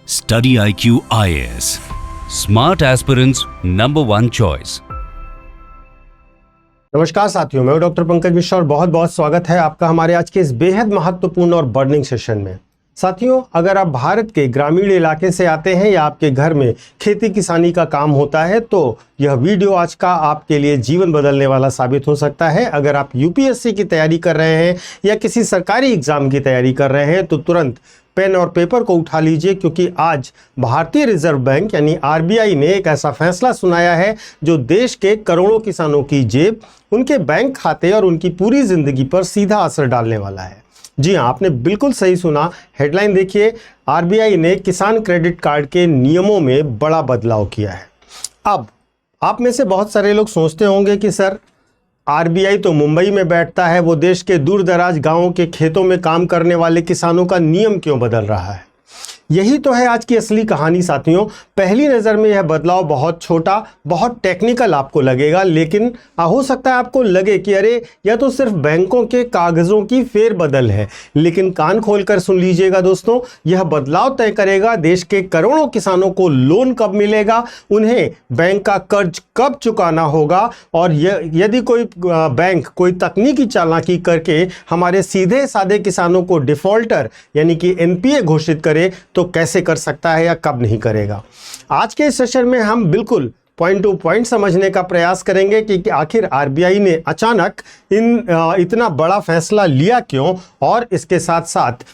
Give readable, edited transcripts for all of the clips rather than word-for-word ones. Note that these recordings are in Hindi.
Study IQ IAS. Smart aspirants #1 choice. नमस्कार साथियों, मैं डॉक्टर पंकज मिश्रा और बहुत बहुत स्वागत है आपका हमारे आज के इस बेहद महत्वपूर्ण और बर्निंग सेशन में। साथियों, अगर आप भारत के ग्रामीण इलाके से आते हैं या आपके घर में खेती किसानी का काम होता है तो यह वीडियो आज का आपके लिए जीवन बदलने वाला साबित हो सकता है। अगर आप यूपीएससी की तैयारी कर रहे हैं या किसी सरकारी एग्जाम की तैयारी कर रहे हैं तो तुरंत पेन और पेपर को उठा लीजिए, क्योंकि आज भारतीय रिजर्व बैंक यानी आरबीआई ने एक ऐसा फैसला सुनाया है जो देश के करोड़ों किसानों की जेब, उनके बैंक खाते और उनकी पूरी जिंदगी पर सीधा असर डालने वाला है। जी हाँ, आपने बिल्कुल सही सुना। हेडलाइन देखिए, आरबीआई ने किसान क्रेडिट कार्ड के नियमों में बड़ा बदलाव किया है। अब आप में से बहुत सारे लोग सोचते होंगे कि सर, आरबीआई तो मुंबई में बैठता है, वो देश के दूर दराज गांवों के खेतों में काम करने वाले किसानों का नियम क्यों बदल रहा है? यही तो है आज की असली कहानी साथियों। पहली नज़र में यह बदलाव बहुत छोटा, बहुत टेक्निकल आपको लगेगा, लेकिन हो सकता है आपको लगे कि अरे यह तो सिर्फ बैंकों के कागज़ों की फेरबदल है। लेकिन कान खोलकर सुन लीजिएगा दोस्तों, यह बदलाव तय करेगा देश के करोड़ों किसानों को लोन कब मिलेगा, उन्हें बैंक का कर्ज कब चुकाना होगा, और यदि कोई बैंक कोई तकनीकी चालाकी करके हमारे सीधे साधे किसानों को डिफ़ॉल्टर यानी कि एनपीए घोषित करे तो कैसे कर सकता है या कब नहीं करेगा। आज के इस सेशन में हम बिल्कुल पॉइंट टू पॉइंट समझने का प्रयास करेंगे कि आखिर आरबीआई ने अचानक इतना बड़ा फैसला लिया क्यों, और इसके साथ साथ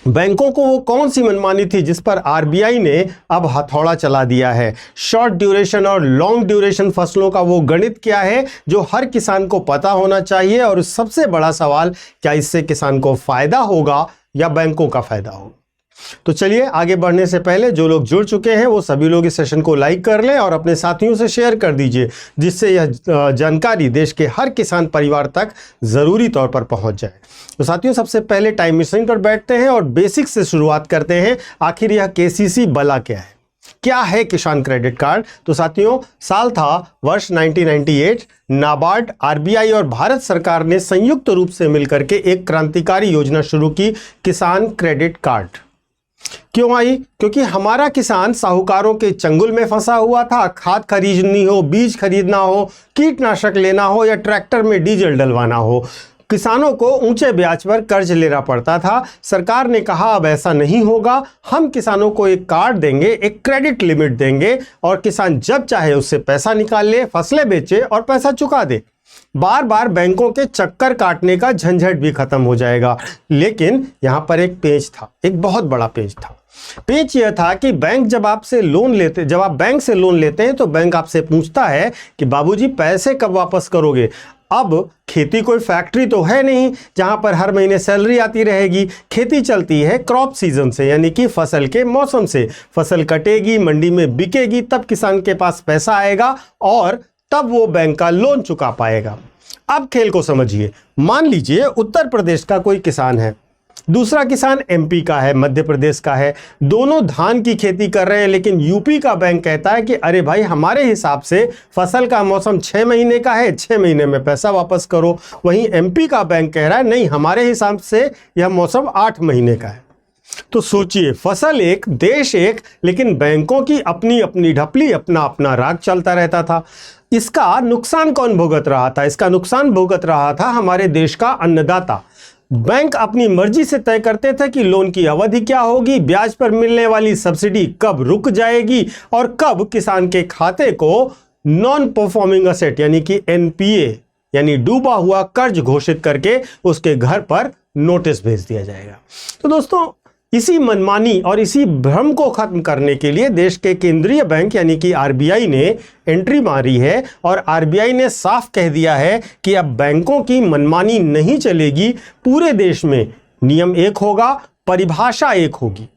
बैंकों को वो कौन सी मनमानी थी जिस पर आरबीआई ने अब हथौड़ा चला दिया है। शॉर्ट ड्यूरेशन और लॉन्ग ड्यूरेशन फसलों का वो गणित क्या है जो हर किसान को पता होना चाहिए, और सबसे बड़ा सवाल, क्या इससे किसान को फायदा होगा या बैंकों का फायदा होगा। तो चलिए आगे बढ़ने से पहले जो लोग जुड़ चुके हैं वो सभी लोग इस सेशन को लाइक कर लें और अपने साथियों से शेयर कर दीजिए, जिससे यह जानकारी देश के हर किसान परिवार तक ज़रूरी तौर पर पहुंच जाए। तो साथियों, सबसे पहले टाइम मशीन पर बैठते हैं और बेसिक से शुरुआत करते हैं। आखिर यह केसीसी भला क्या है किसान क्रेडिट कार्ड? तो साथियों, साल था वर्ष 1998। नाबार्ड, आरबीआई और भारत सरकार ने संयुक्त रूप से मिलकर के एक क्रांतिकारी योजना शुरू की, किसान क्रेडिट कार्ड। क्यों आई? क्योंकि हमारा किसान साहूकारों के चंगुल में फंसा हुआ था। खाद खरीदनी हो, बीज खरीदना हो, कीटनाशक लेना हो या ट्रैक्टर में डीजल डलवाना हो, किसानों को ऊंचे ब्याज पर कर्ज लेना पड़ता था। सरकार ने कहा अब ऐसा नहीं होगा, हम किसानों को एक कार्ड देंगे, एक क्रेडिट लिमिट देंगे, और किसान जब चाहे उससे पैसा निकाल ले, फसलें बेचे और पैसा चुका दे। बार बार बैंकों के चक्कर काटने का झंझट भी खत्म हो जाएगा। लेकिन यहां पर एक पेच था, एक बहुत बड़ा पेच था। पेच यह था कि जब आप बैंक से लोन लेते हैं तो बैंक आपसे पूछता है कि बाबूजी पैसे कब वापस करोगे। अब खेती कोई फैक्ट्री तो है नहीं जहां पर हर महीने सैलरी आती रहेगी। खेती चलती है क्रॉप सीजन से, यानी कि फसल के मौसम से। फसल कटेगी, मंडी में बिकेगी, तब किसान के पास पैसा आएगा और तब वो बैंक का लोन चुका पाएगा। अब खेल को समझिए। मान लीजिए उत्तर प्रदेश का कोई किसान है, दूसरा किसान एमपी का है, मध्य प्रदेश का है। दोनों धान की खेती कर रहे हैं, लेकिन यूपी का बैंक कहता है कि अरे भाई, हमारे हिसाब से फसल का मौसम 6 महीने का है, 6 महीने में पैसा वापस करो। वहीं एमपी का बैंक कह रहा है नहीं, हमारे हिसाब से यह मौसम 8 महीने का है। तो सोचिए, फसल एक, देश एक, लेकिन बैंकों की अपनी अपनी ढपली, अपना अपना राग चलता रहता था। इसका नुकसान कौन भुगत रहा था? इसका नुकसान भुगत रहा था हमारे देश का अन्नदाता। बैंक अपनी मर्जी से तय करते थे कि लोन की अवधि क्या होगी, ब्याज पर मिलने वाली सब्सिडी कब रुक जाएगी, और कब किसान के खाते को नॉन परफॉर्मिंग असेट यानी कि एनपीए यानी डूबा हुआ कर्ज घोषित करके उसके घर पर नोटिस भेज दिया जाएगा। तो दोस्तों, इसी मनमानी और इसी भ्रम को खत्म करने के लिए देश के केंद्रीय बैंक यानी कि आरबीआई ने एंट्री मारी है, और आरबीआई ने साफ कह दिया है कि अब बैंकों की मनमानी नहीं चलेगी। पूरे देश में नियम एक होगा, परिभाषा एक होगी।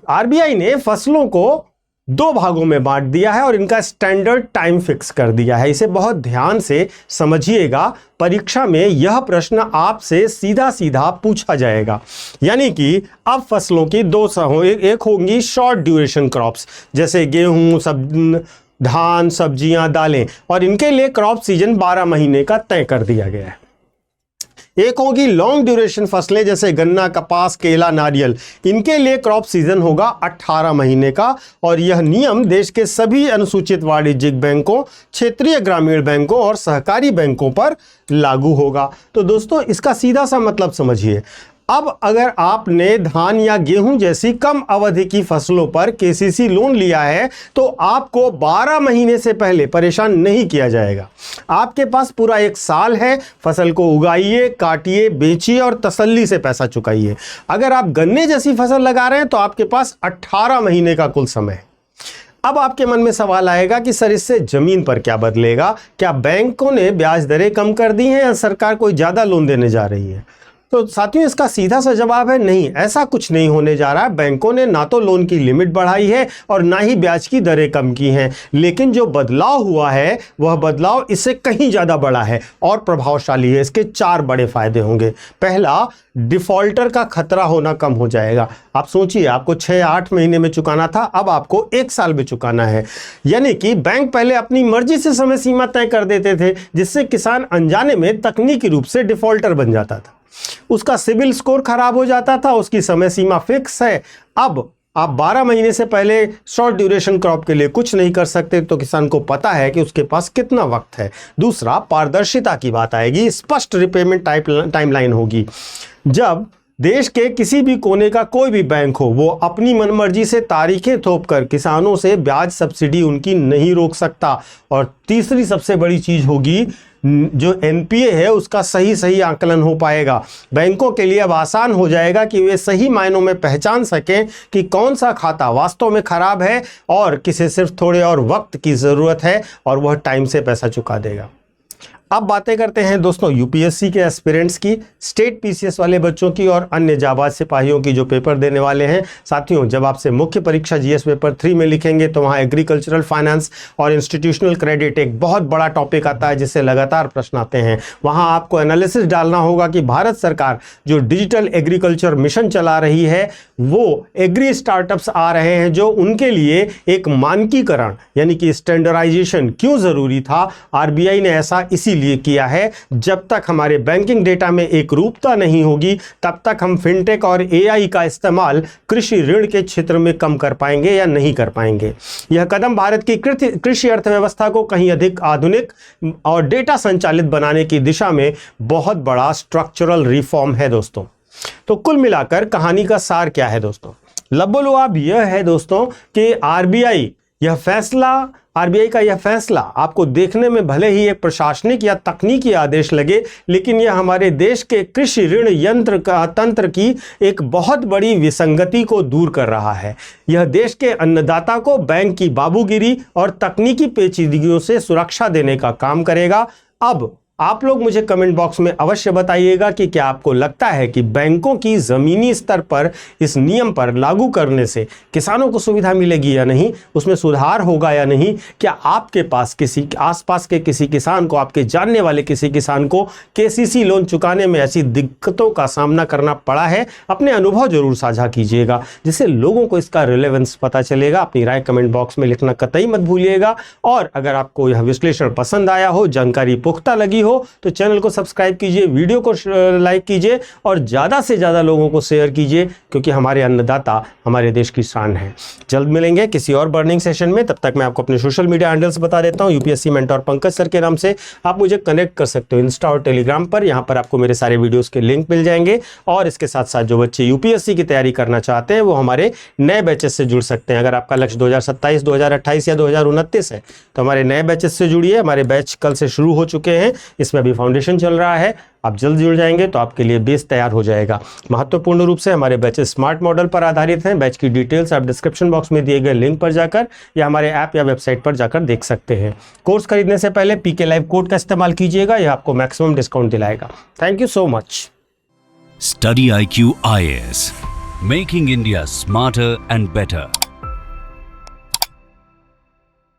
आरबीआई ने फसलों को 2 भागों में बांट दिया है और इनका स्टैंडर्ड टाइम फिक्स कर दिया है। इसे बहुत ध्यान से समझिएगा, परीक्षा में यह प्रश्न आपसे सीधा सीधा पूछा जाएगा। यानी कि अब फसलों की 2 एक होंगी शॉर्ट ड्यूरेशन क्रॉप्स, जैसे गेहूं, धान, सब्जियां, दालें, और इनके लिए क्रॉप सीजन 12 महीने का तय कर दिया गया है। एक होगी लॉन्ग ड्यूरेशन फसलें जैसे गन्ना, कपास, केला, नारियल। इनके लिए क्रॉप सीजन होगा 18 महीने का और यह नियम देश के सभी अनुसूचित वाणिज्यिक बैंकों, क्षेत्रीय ग्रामीण बैंकों और सहकारी बैंकों पर लागू होगा। तो दोस्तों इसका सीधा सा मतलब समझिए, अब अगर आपने धान या गेहूं जैसी कम अवधि की फसलों पर केसीसी लोन लिया है तो आपको 12 महीने से पहले परेशान नहीं किया जाएगा। आपके पास पूरा 1 साल है, फसल को उगाइए, काटिए, बेचिए और तसल्ली से पैसा चुकाइए। अगर आप गन्ने जैसी फसल लगा रहे हैं तो आपके पास 18 महीने का कुल समय है। अब आपके मन में सवाल आएगा कि सर इससे जमीन पर क्या बदलेगा? क्या बैंकों ने ब्याज दरें कम कर दी हैं या सरकार कोई ज़्यादा लोन देने जा रही है? तो साथियों इसका सीधा सा जवाब है नहीं, ऐसा कुछ नहीं होने जा रहा है। बैंकों ने ना तो लोन की लिमिट बढ़ाई है और ना ही ब्याज की दरें कम की हैं, लेकिन जो बदलाव हुआ है वह बदलाव इससे कहीं ज़्यादा बड़ा है और प्रभावशाली है। इसके 4 बड़े फायदे होंगे। पहला, डिफॉल्टर का खतरा होना कम हो जाएगा। आप सोचिए, आपको 6-8 महीने में चुकाना था, अब आपको 1 साल में चुकाना है। यानी कि बैंक पहले अपनी मर्जी से समय सीमा तय कर देते थे, जिससे किसान अनजाने में तकनीकी रूप से डिफॉल्टर बन जाता था। उसका सिविल स्कोर खराब हो जाता था, उसकी समय सीमा फिक्स है। अब आप 12 महीने से पहले शॉर्ट ड्यूरेशन क्रॉप के लिए कुछ नहीं कर सकते, तो किसान को पता है कि उसके पास कितना वक्त है। दूसरा, पारदर्शिता की बात आएगी, स्पष्ट रिपेमेंट टाइमलाइन होगी। जब देश के किसी भी कोने का कोई भी बैंक हो, वो अपनी मनमर्जी से तारीखें थोपकर किसानों से ब्याज सब्सिडी उनकी नहीं रोक सकता। और तीसरी सबसे बड़ी चीज होगी, जो एनपीए है उसका सही आकलन हो पाएगा। बैंकों के लिए अब आसान हो जाएगा कि वे सही मायनों में पहचान सकें कि कौन सा खाता वास्तव में खराब है और किसे सिर्फ थोड़े और वक्त की ज़रूरत है और वह टाइम से पैसा चुका देगा। अब बातें करते हैं दोस्तों यूपीएससी के एस्पिरेंट्स की, स्टेट पीसीएस वाले बच्चों की और अन्य जाबाज सिपाहियों की जो पेपर देने वाले हैं। साथियों, जब आपसे मुख्य परीक्षा जीएस पेपर 3 में लिखेंगे तो वहाँ एग्रीकल्चरल फाइनेंस और इंस्टीट्यूशनल क्रेडिट एक बहुत बड़ा टॉपिक आता है, जिससे लगातार प्रश्न आते हैं। वहाँ आपको एनालिसिस डालना होगा कि भारत सरकार जो डिजिटल एग्रीकल्चर मिशन चला रही है, वो एग्री स्टार्टअप्स आ रहे हैं जो उनके लिए एक मानकीकरण यानी कि स्टैंडर्डाइजेशन क्यों ज़रूरी था। आरबीआई ने ऐसा इसीलिए किया है, जब तक हमारे बैंकिंग डेटा में एक रूपता नहीं होगी तब तक हम फिनटेक और एआई का इस्तेमाल कृषि ऋण के क्षेत्र में कम कर पाएंगे या नहीं कर पाएंगे। यह कदम भारत की कृषि अर्थव्यवस्था को कहीं अधिक आधुनिक और डेटा संचालित बनाने की दिशा में बहुत बड़ा स्ट्रक्चरल रिफॉर्म है दोस्तों। तो कुल मिलाकर कहानी का सार क्या है दोस्तों? लबोलुआब यह है दोस्तों कि आरबीआई का यह फैसला आपको देखने में भले ही एक प्रशासनिक या तकनीकी आदेश लगे, लेकिन यह हमारे देश के कृषि ऋण तंत्र की एक बहुत बड़ी विसंगति को दूर कर रहा है। यह देश के अन्नदाता को बैंक की बाबूगिरी और तकनीकी पेचीदगियों से सुरक्षा देने का काम करेगा। अब आप लोग मुझे कमेंट बॉक्स में अवश्य बताइएगा कि क्या आपको लगता है कि बैंकों की ज़मीनी स्तर पर इस नियम पर लागू करने से किसानों को सुविधा मिलेगी या नहीं, उसमें सुधार होगा या नहीं। क्या आपके पास किसी आसपास के किसी किसान को, आपके जानने वाले किसी किसान को केसीसी लोन चुकाने में ऐसी दिक्कतों का सामना करना पड़ा है? अपने अनुभव जरूर साझा कीजिएगा, जिससे लोगों को इसका रिलेवेंस पता चलेगा। अपनी राय कमेंट बॉक्स में लिखना कतई मत भूलिएगा। और अगर आपको यह विश्लेषण पसंद आया हो, जानकारी पुख्ता लगी हो, तो चैनल को सब्सक्राइब कीजिए, वीडियो को लाइक कीजिए और ज़्यादा से ज़्यादा लोगों को शेयर कीजिए, क्योंकि हमारे अन्नदाता हमारे देश की शान है। जल्द मिलेंगे किसी और बर्निंग सेशन में। तब तक मैं आपको अपने सोशल मीडिया हैंडल्स बता देता हूं। यूपीएससी मेंटोर पंकज सर के नाम से आप मुझे कनेक्ट कर सकते हो इंस्टा और टेलीग्राम पर। यहाँ पर आपको मेरे सारे वीडियोज़ के लिंक मिल जाएंगे। और इसके साथ साथ जो बच्चे यूपीएससी की तैयारी करना चाहते हैं वो हमारे नए बैचेस से जुड़ सकते हैं। अगर आपका लक्ष्य 2027, 2028 या 2029 है तो हमारे नए बैचेस से जुड़िए। हमारे बैच कल से शुरू हो चुके हैं, इसमें अभी फाउंडेशन चल रहा है। आप जल्द जुड़ जाएंगे तो आपके लिए बेस तैयार हो जाएगा। महत्वपूर्ण रूप से हमारे बैचेस स्मार्ट मॉडल पर आधारित हैं। बैच की डिटेल्स आप डिस्क्रिप्शन बॉक्स में दिए गए लिंक पर जाकर या हमारे ऐप या वेबसाइट पर जाकर देख सकते हैं। कोर्स खरीदने से पहले पीके लाइव कोड का इस्तेमाल कीजिएगा, यह आपको मैक्सिमम डिस्काउंट दिलाएगा। Thank you so much. Study IQ IAS, making India smarter and better.